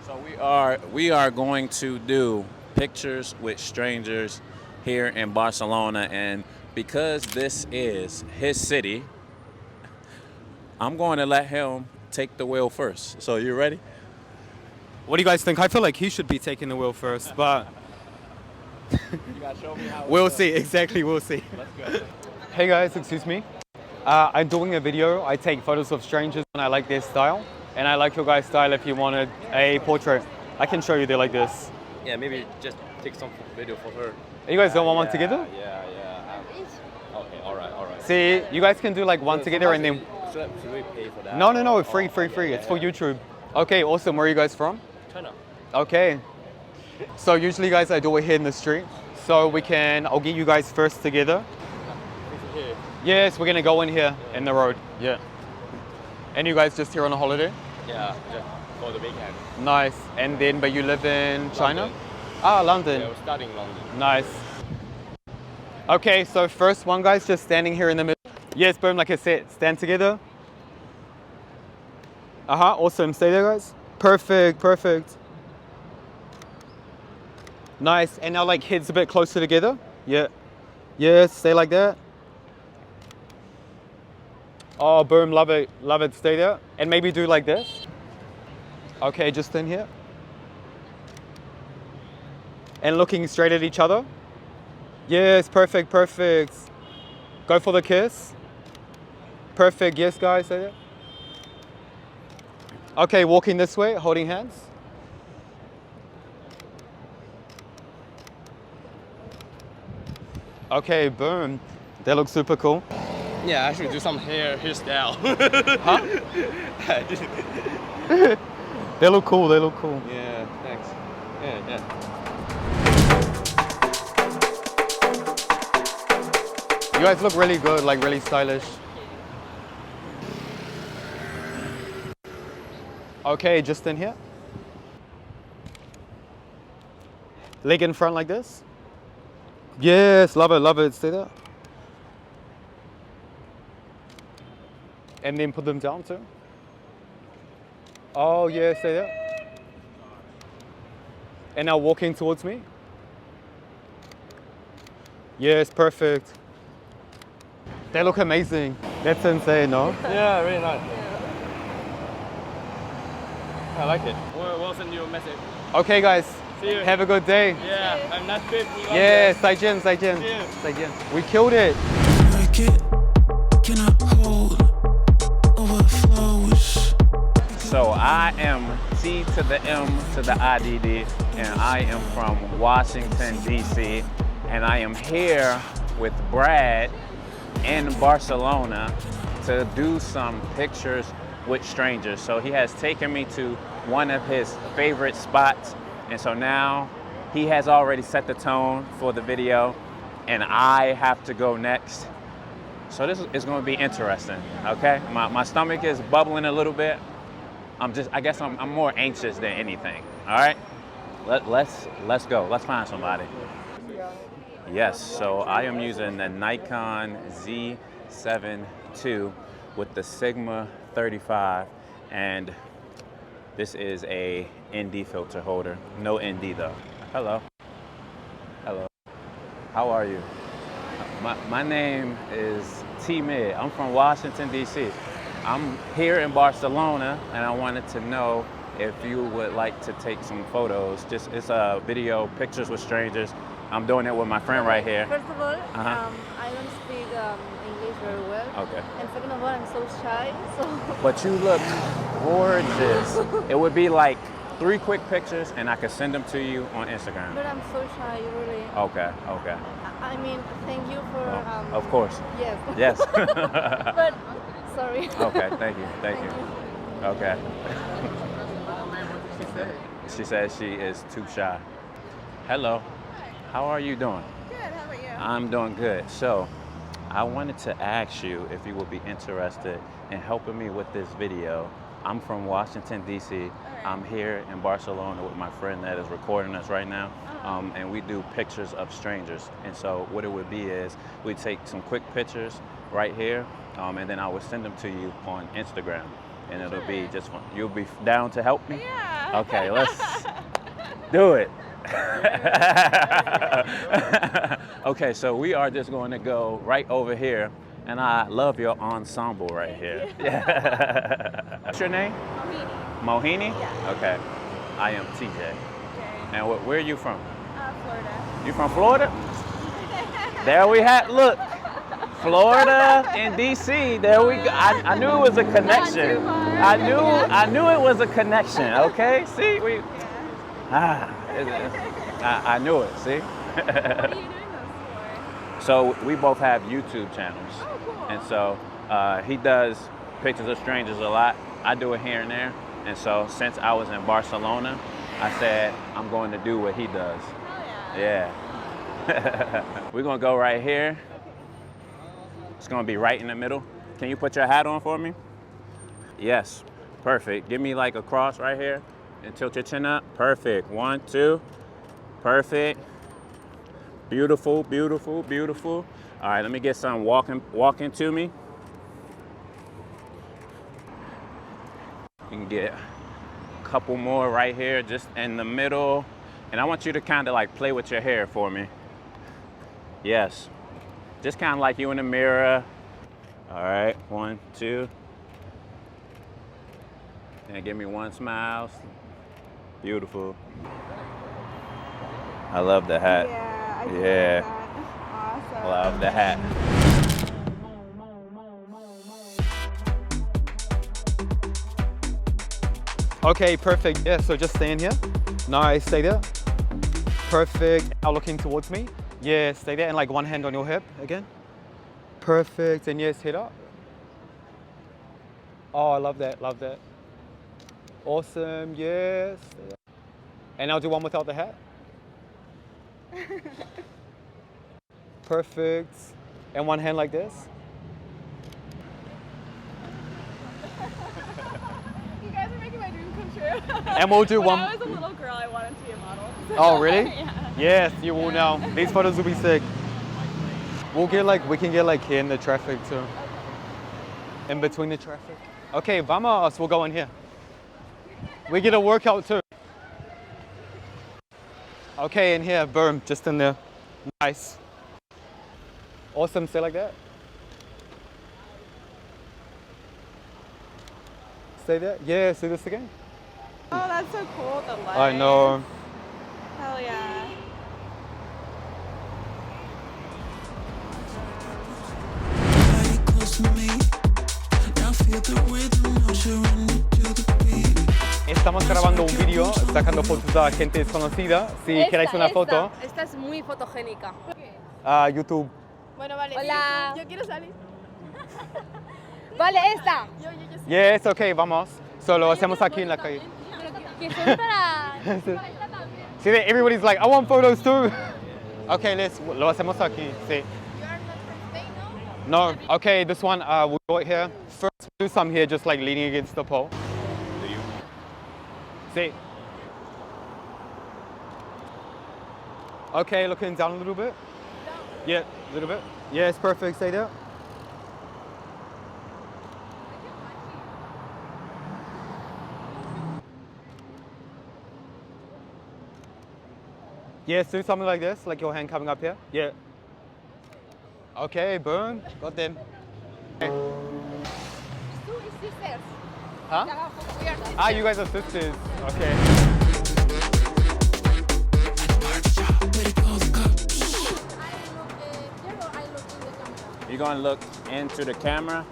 So we are going to do pictures with strangers here in Barcelona, and because this is his city, I'm going to let him take the wheel first. So you ready? What do you guys think? I feel like he should be taking the wheel first, but You gotta show me how. we'll see. Exactly, we'll see. Let's go. Hey guys, excuse me. I'm doing a video. I take photos of strangers and I like their style. And I like your guys' style if you wanted a portrait. I can show you they like this. Yeah, maybe just take some video for her. You guys don't want one together? Yeah. Okay, all right. See, you guys can do like one together and then... Should we pay for that? No, free. It's for YouTube. Okay, awesome. Where are you guys from? China. Okay. So usually guys, I do it here in the street. So I'll get you guys first together. Here. Yes, we're gonna go in here in the road. Yeah. And you guys just here on a holiday? Yeah, just for the weekend. Nice. And then, but you live in China? London. Ah, London. Yeah, we're studying London. Nice. Okay, so first one guy's just standing here in the middle. Yes, boom, like I said, stand together. Awesome, stay there guys. Perfect. Nice, and now like heads a bit closer together. Yeah. Yes, stay like that. Oh, boom, love it, stay there. And maybe do like this. Okay, just in here. And looking straight at each other. Yes, perfect. Go for the kiss. Perfect, yes guys, stay there. Okay, walking this way, holding hands. Okay, boom. That looks super cool. Yeah, I should do some hairstyle. Huh? They look cool. Yeah, thanks. Yeah. You guys look really good, like really stylish. Okay, just in here. Leg in front like this. Yes, love it, stay there. And then put them down too. Oh yeah, stay there. And now walking towards me. Yes, perfect. They look amazing. That's insane, no? Yeah, really nice. I like it. We'll send you a message. Okay guys, See you. have a good day. Yeah, I'm not good. Yeah, 再见. We killed it. So I am C to the M to the IDD, and I am from Washington, D.C., and I am here with Brad in Barcelona to do some pictures with strangers. So he has taken me to one of his favorite spots, and so now he has already set the tone for the video, and I have to go next. So this is going to be interesting, okay? My stomach is bubbling a little bit. I guess I'm more anxious than anything, all right? Let's go, let's find somebody. Yes, so I am using the Nikon Z7II with the Sigma 35, and this is a ND filter holder. No ND though. Hello. How are you? My name is TMIDD. I'm from Washington, D.C. I'm here in Barcelona, and I wanted to know if you would like to take some photos. It's a video, pictures with strangers. I'm doing it with my friend right here. First of all, I don't speak English very well. Okay. And second of all, I'm so shy, so... But you look gorgeous. It would be like 3 quick pictures, and I could send them to you on Instagram. But I'm so shy, really. Okay. I mean, thank you for... Of course. Yes. Yes. But, sorry. Okay, thank you. Okay. She says she is too shy. Hello. How are you doing? Good, how about you? I'm doing good. So, I wanted to ask you if you would be interested in helping me with this video. I'm from Washington, D.C. Right. I'm here in Barcelona with my friend that is recording us right now. And we do pictures of strangers. And so what it would be is we take some quick pictures right here, and then I would send them to you on Instagram. And it'll be just fun. You'll be down to help me? Yeah. Okay, let's do it. Okay, so we are just going to go right over here, and I love your ensemble right here. Yeah. What's your name? Mohini. Mohini? Yeah. Okay. I am TJ. Okay. And where are you from? Florida. You from Florida? There we have, look, Florida and DC. There we go. I knew it was a connection. too far. I knew it was a connection. Okay, see, I knew it. See. What are you doing those for? So we both have YouTube channels, Oh, cool. and so he does pictures of strangers a lot. I do it here and there, and so since I was in Barcelona, I said I'm going to do what he does. Hell Yeah. We're gonna go right here. It's gonna be right in the middle. Can you put your hat on for me? Yes, perfect. Give me like a cross right here and tilt your chin up. Perfect, 1, 2, perfect. Beautiful, beautiful, beautiful. All right, let me get some walking to me. You can get a couple more right here, just in the middle. And I want you to kind of like play with your hair for me. Yes. Just kind of like you in the mirror. All right, 1, 2. And give me one smile. Beautiful. I love the hat. Yeah, I do Yeah. like that. Awesome. Love the hat. Okay, perfect. Yeah, so just stay in here. Nice, stay there. Perfect. Now looking towards me. Yeah, stay there, and like one hand on your hip again. Perfect, and yes, hit up. Oh, I love that, love that. Awesome, yes. And I'll do one without the hat. Perfect. And one hand like this. You guys are making my dream come true. And we'll do one. When I was a little girl, I wanted to be a model. Oh, really? Yeah. Yes, you will now. These photos will be sick. We can get like here in the traffic too. In between the traffic. Okay, vamos, we'll go in here. We get a workout too. Okay, in here, boom, just in there. Nice. Awesome, stay like that. Stay there. Yeah, do this again. Oh, that's so cool, the light. I know. Hell yeah. Estamos grabando un vídeo sacando fotos a gente desconocida. Si queréis una foto, Esta es muy fotogénica. a YouTube. Bueno, vale. Hola. Yo quiero salir. Vale, esta. Yo sí. Yes, okay, vamos. Solo hacemos aquí en la calle. Que son para... See, everybody's like, I want photos too. Okay, lo hacemos aquí. Sí. You are not from Spain, no? No, okay, this one, we'll do it here. First, do some here, just like leaning against the pole. Do you? See. Okay, looking down a little bit. Yeah, a little bit. Yes, perfect, stay there. Yes, do something like this, like your hand coming up here. Yeah. Okay, boom, got them. Okay. sisters. Huh? We are sisters. Ah, you guys are sisters. Okay. You're gonna look into the camera,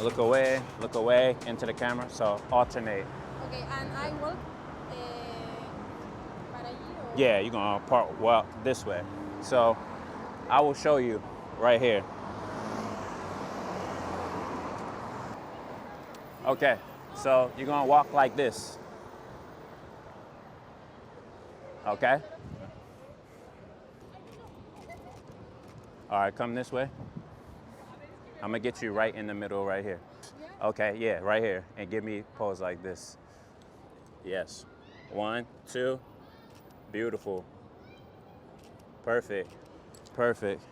look away, into the camera, so alternate. Okay, and I walk para allí or... Yeah, you're gonna walk this way. So I will show you right here. Okay, so you're gonna walk like this. Okay? All right, come this way. I'm gonna get you right in the middle right here. Okay, yeah, right here. And give me a pose like this. Yes. 1, 2. Beautiful. Perfect. Perfect.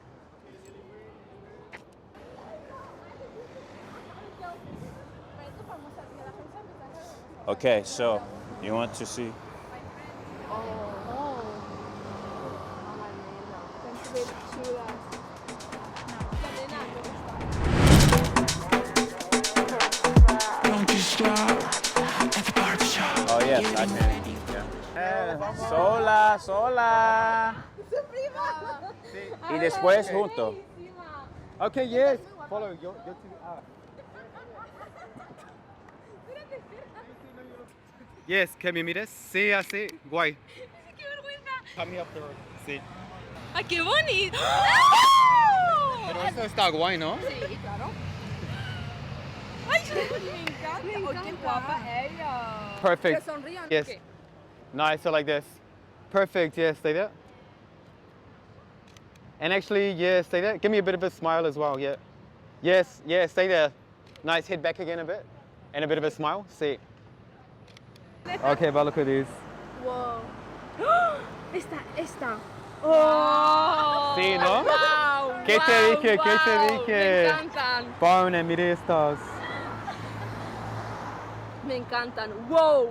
Okay, so You want to see? Oh yes, I can. Yeah. Sola, sola. Y después juntos. Okay, yes. Follow your two. Yes, que me mires. Sí, así. Guay. ¡Qué vergüenza! Come up the road. Sí. ¡Ay, qué bonito! Pero eso está guay, ¿no? Sí, claro. ¡Ay, me encanta! ¡Ay, qué guapa ella! Perfect. Que sonrían. Yes. ¿Qué? Nice, so like this. Perfect, yes, stay there. And actually, yeah, stay there. Give me a bit of a smile as well, yeah. Yes, yeah, stay there. Nice, head back again a bit. And a bit of a smile, see. Okay, but look at these. Wow. Esta. ¡Oh! Sí, ¿no? ¡Wow! ¿Qué te wow, dije? ¿Qué te wow, dije? Me encantan. Pone, mire estas. Me encantan. ¡Wow!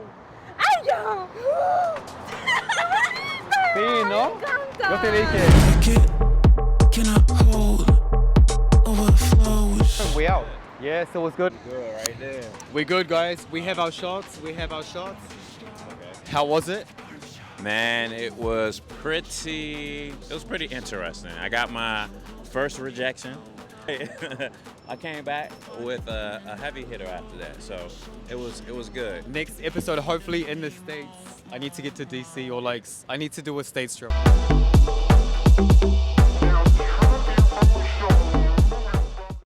¡Ay, ya! Sí, ¿no? Me encanta. Yo te dije. Cannot hold overflows. We out. Yes, it was good. Good right there. We good, guys. We have our shots. We have our shots. Okay. How was it? Man, it was pretty interesting. I got my first rejection. I came back with a heavy hitter after that, so it was good. Next episode, hopefully in the States. I need to get to DC or like, I need to do a States trip.